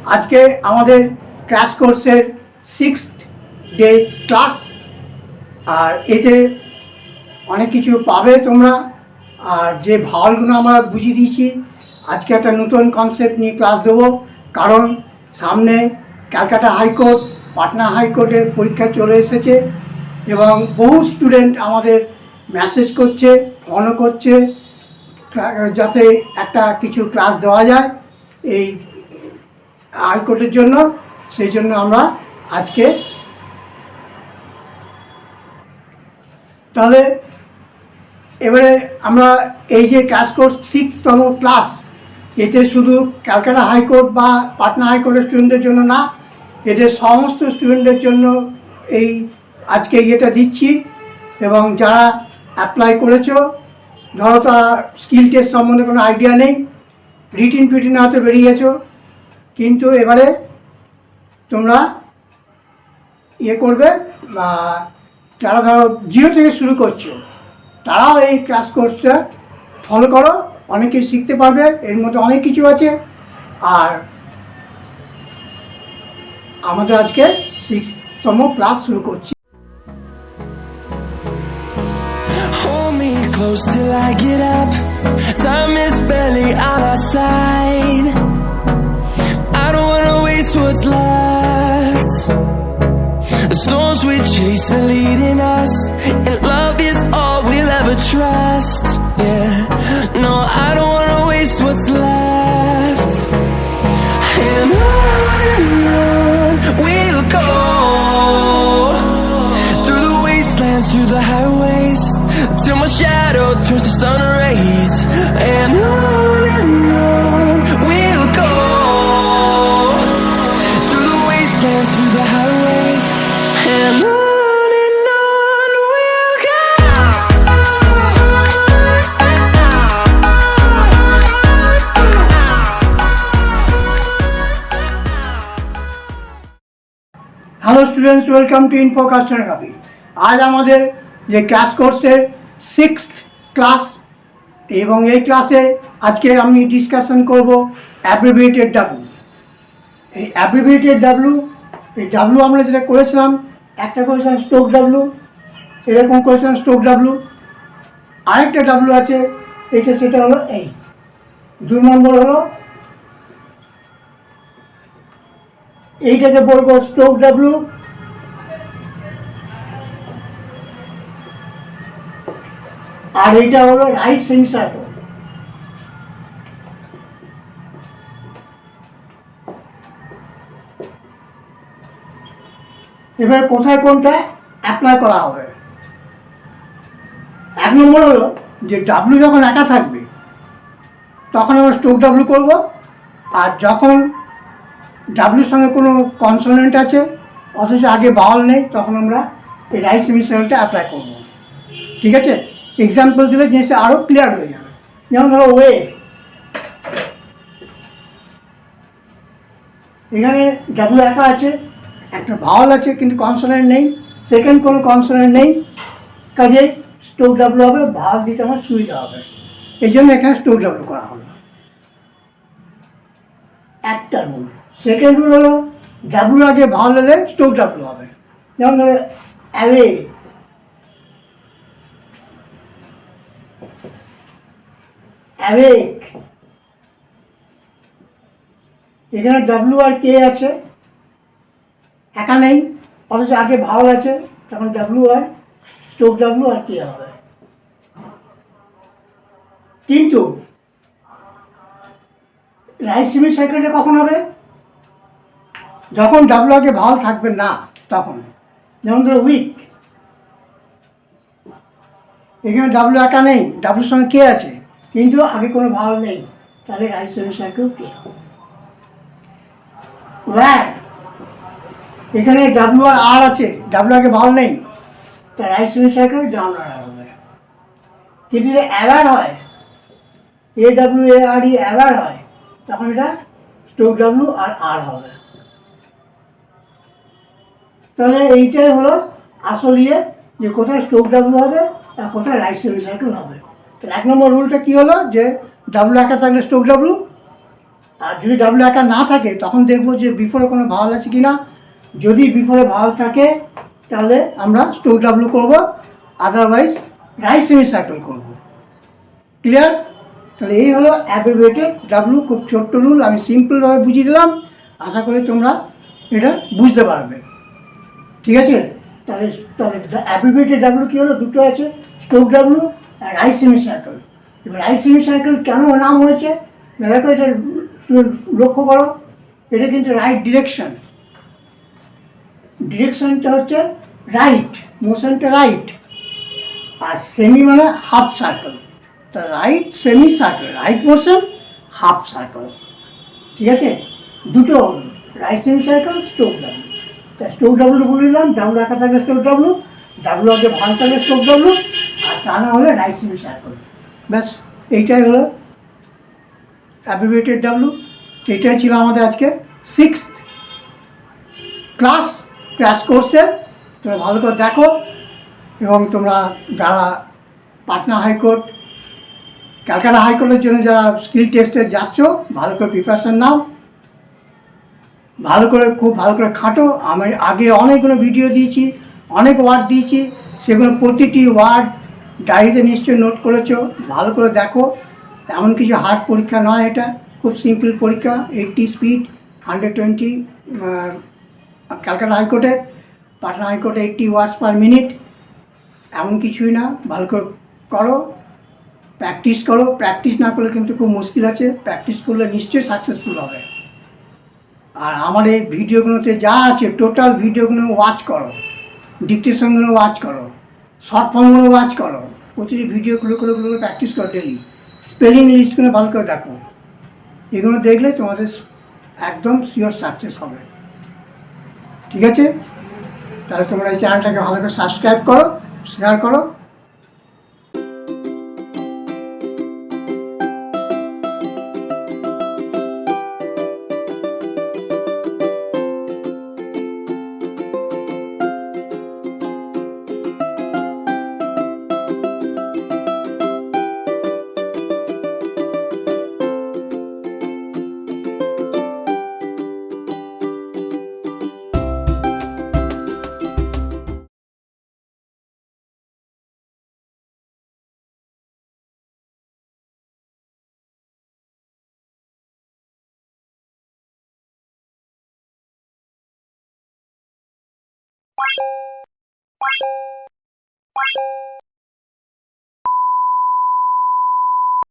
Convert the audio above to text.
आज के आमादेर क्रैश कोर्सेर 6th डे क्लास और एते अनेक किछु पाबे तोमरा और जे भावलगुलो आमरा बुझिए दिएछि आज के एक नतून कन्सेप्ट निये क्लास देव कारण सामने कलकाता हाईकोर्ट पाटना हाईकोर्टेर परीक्षा चले एसेছে এবং বহু स्टूडेंट आमादेर मैसेज करছে ফোন করছে যাতে একটা কিছু ক্লাস দেওয়া যায় এই হাইকোর্টের জন্য সেই জন্য আমরা আজকে তাহলে এবারে আমরা এই যে ক্লাস কোর্স 6তম ক্লাস এতে শুধু কলকাতা হাইকোর্ট বা পাটনা হাইকোর্টের স্টুডেন্টদের জন্য না এতে সমস্ত স্টুডেন্টদের জন্য এই আজকে এটা দিচ্ছি এবং যারা অ্যাপ্লাই করেছো ধরো তারা স্কিল টেস্ট সম্বন্ধে কোনো আইডিয়া নেই রিটিন ফিটিন হাতে বেরিয়েছো কিন্তু এবারে তোমরা ইয়ে করবে যারা ধরো জিরো থেকে শুরু করছো তারাও এই ক্লাস কোর্সটা ফলো করো অনেক কিছু শিখতে পারবে এর মধ্যে অনেক কিছু আছে আর আমাদের আজকে 6তম ক্লাস শুরু করছি Close till I get up. Time is barely on our side. I don't wanna waste what's left. The storms we chase are leading us, and love is all we'll ever trust. Yeah, no, I don't wanna waste what's left. And on we'll go, through the wastelands, through the highways, till my shadow turns to sun rays. And on we'll go, through the wastelands, through the highways. And on we'll go. Hello students welcome to इनफोकास्टेनोग्राफी आज हमारे যে class কোর্সের 6th class এবং এই ক্লাসে আজকে আমি ডিসকাশন করব অ্যাব্রিভিয়েটেড ডাব্লু এই অ্যাব্রিভিয়েটেড ডাব্লু এই ডাব্লু আমরা যেটা করেছিলাম একটা করেছিলাম স্ট্রোক ডাব্লু এরকম করেছিলাম স্ট্রোক ডাব্লু আরেকটা ডাব্লু আছে এটা সেটা হলো এই 2 নম্বর হলো এইটাকে বলবো স্ট্রোক ডাব্লু আর এটা হলো রাইট সেমিসার্কেল এবার কোথায় কোনটা অ্যাপ্লাই করা হবে এক নম্বর হলো যে ডাব্লু যখন একা থাকবে তখন আমরা স্ট্রোক ডাব্লু করব আর যখন ডাব্লুর সঙ্গে কোনো কনসোনেন্ট আছে অথচ আগে বাউল নেই তখন আমরা এই রাইট সেমিসার্কেলটা অ্যাপ্লাই করব ঠিক আছে এক্সাম্পল দিলে জিনিসটা আরও ক্লিয়ার হয়ে যাবে যেমন ধরো ওয়ে এখানে ডাব্লু একা আছে একটা ভাওয়াল আছে কিন্তু কনসোনেন্ট নেই সেকেন্ড কোনো কনসোনেন্ট নেই কাজে স্ট্রোক ডাব্লু হবে ভাওয়াল দিতে আমার সুবিধা হবে এই জন্য এখানে স্ট্রোক ডাব্লু করা হলো একটা রুল সেকেন্ড রুল হলো ডাব্লু আগে ভাওয়াল হলে স্ট্রোক ডাব্লু হবে যেমন ধরো অ্যাওয়ে অ্যাওয়েক এখানে ডাব্লু আর কে আছে একা নেই অথচ আগে ভাওয়াল আছে তখন ডাব্লু আর স্ট্রোক ডাব্লু আর কে হবে কিন্তু রাইট সেমিসার্কেলটা কখন হবে যখন ডাব্লু আগে ভাওয়াল থাকবে না তখন যেমন ধরো উইক এখানে ডাব্লু একা নেই ডাব্লুর সঙ্গে কে আছে কিন্তু আগে কোনো ভাওয়াল নেই তাহলে রাইট সেমিসার্কেল কে হবে ওয়ার্ড এখানে ডাব্লু আর আর আছে ডাব্লু আগে ভাওয়াল নেই তা রাইট সেমিসার্কেল ডাউন আর হবে কিন্তু যদি অ্যাওয়ার হয় এ W A R E aware হয় তখন এটা স্ট্রোক ডাব্লু আর আর হবে তাহলে এইটাই হলো আসল ইয়ে যে কোথায় স্ট্রোক ডাব্লু হবে আর কোথায় রাইট সেমিসার্কেল হবে। তো এক নম্বর রুলটা কী হলো যে ডাব্লু একা থাকলে স্ট্রোক ডাব্লু আর যদি ডাব্লু একা না থাকে তখন দেখবো যে বিফোরে কোনো ভাওয়াল আছে কি না। যদি বিফোরে ভাওয়াল থাকে তাহলে আমরা স্ট্রোক ডাব্লু করবো, আদারওয়াইজ রাইট সেমি সার্কেল করবো। ক্লিয়ার? তাহলে এই হলো অ্যাব্রিভিয়েটেড ডাব্লু। খুব ছোট্ট রুল, আমি সিম্পলভাবে বুঝিয়ে দিলাম, আশা করি তোমরা এটা বুঝতে পারবে। ঠিক আছে? তাহলে তাহলে অ্যাব্রিভিয়েটেড ডাব্লু কী হলো, দুটো আছে, স্ট্রোক ডাব্লু আর রাইট সেমি সার্কেল। এবার রাইট সেমি সার্কেল কেন নাম হয়েছে দেখো, এটা লক্ষ্য করো, এটা কিন্তু রাইট ডিরেকশন, ডিরেকশনটা হচ্ছে রাইট, মোশনটা রাইট, আর সেমি মানে হাফ সার্কেল। তা right semi circle, right motion half circle. ঠিক আছে? দুটো right semi circle, stroke W. তা স্ট্রোক ডাব্লু বলে দিলাম, ডাব্লু একা থাকলে স্ট্রোক ডাব্লু, ডাব্লু আগে ভালো থাকলে স্ট্রোক ডাব্লু, আর তা না হলে রাইট সেমি সার্কেল। ব্যাস, এইটাই হলো অ্যাব্রিভিয়েটেড ডাব্লু। এটাই ছিল আমাদের আজকে 6th ক্লাস ক্র্যাশ কোর্সের। তোমরা ভালো করে দেখো, এবং তোমরা যারা পাটনা হাইকোর্ট, ক্যালকাটা হাইকোর্টের জন্য যারা স্কিল টেস্টে যাচ্ছ, ভালো করে প্রিপারেশান নাও, ভালো করে, খুব ভালো করে খাটো। আমি আগে অনেকগুলো ভিডিও দিয়েছি, অনেক ওয়ার্ড দিয়েছি, সেগুলো প্রতিটি ওয়ার্ড ডায়েরিতে নিশ্চয়ই নোট করেছো, ভালো করে দেখো। এমন কিছু হার্ড পরীক্ষা নয়, এটা খুব সিম্পল পরীক্ষা। 80 স্পিড, 120 ক্যালকাটা হাইকোর্টের, পাটনা হাইকোর্টে 80 ওয়ার্ডস পার মিনিট, এমন কিছুই না। ভালো করে করো, প্র্যাকটিস করো। প্র্যাকটিস না করলে কিন্তু খুব মুশকিল আছে, প্র্যাকটিস করলে নিশ্চয়ই সাকসেসফুল হবে। আর আমার এই ভিডিওগুলোতে যা আছে টোটাল ভিডিওগুলো ওয়াচ করো, ডিকটেশনগুলো ওয়াচ করো, শর্ট ফর্মগুলো ওয়াচ করো, প্রতিটি ভিডিওগুলো প্র্যাকটিস করো ডেলি। স্পেলিং লিস্টগুলো ভালো করে দেখো, এগুলো দেখলে তোমাদের একদম শিওর সাকসেস হবে। ঠিক আছে? তাহলে তোমরা এই চ্যানেলটাকে ভালো করে সাবস্ক্রাইব করো, শেয়ার করো।